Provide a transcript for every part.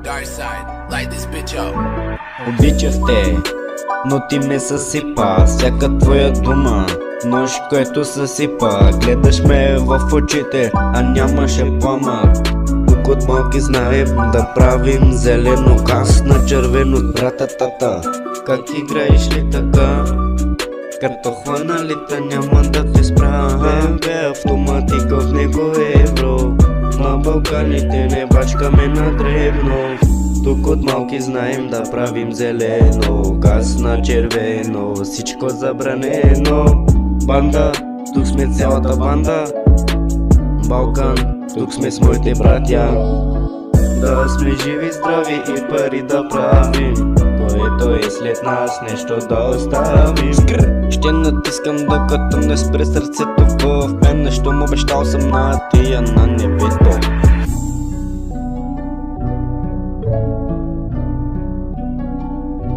Dark side, light this bitch up. Обичах те, но ти ме съсипа. Всяка твоя дума, нож, който съсипа. Гледаш ме в очите, а нямаше пламък. Тук от малки знаем да правим зелено, газ на червено. Рататата, как играеш ли така? Като хваналите няма да те спра. БМВ автоматика, в него евро. На Балканите не бачкаме на дребно. Тук от малки знаем да правим зелено, газ на червено, всичко забранено. Банда, тук сме цялата банда. Балкан, тук сме с моите братя. Да сме живи, здрави и пари да правим. Той след нас нещо да оставим. Ще натискам докато не спре сърцето в мен. Щом обещал съм на тия на небето.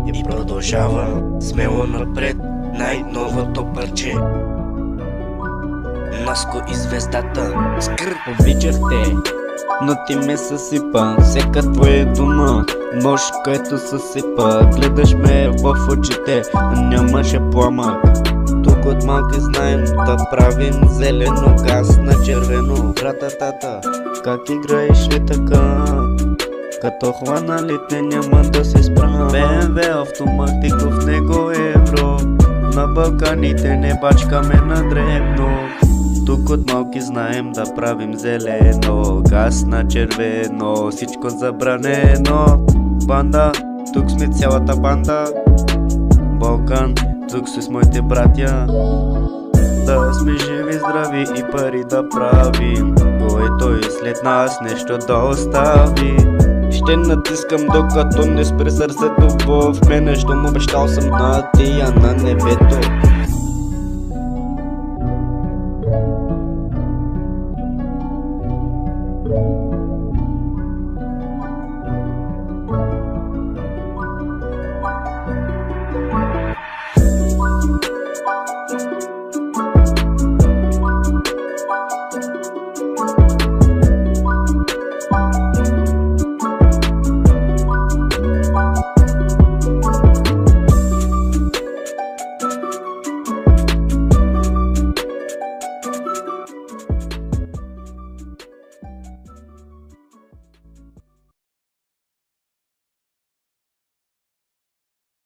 И продължава смело напред най-новото парче. Наско и звездата. Обичах те, но ти ме съсипа. Всяка твоя дума, нож, който съсипа. Гледаш ме в очите, а нямаше пламък. Тук от малки знаем да правим зелено, газ на червено. Рататата, как играеш ли така? Като хваналите няма да се спра. БМВ автоматика, в него евро. На Балканите не бачкаме на дребно. Тук от малки знаем да правим зелено, газ на червено, всичко забранено. Банда, тук сме цялата банда. Балкан, тук си с моите братя. Да сме живи, здрави и пари да правим. Който и след нас нещо да остави. Ще натискам докато не спре сърцето в мене. Щом обещал съм на тия на небето.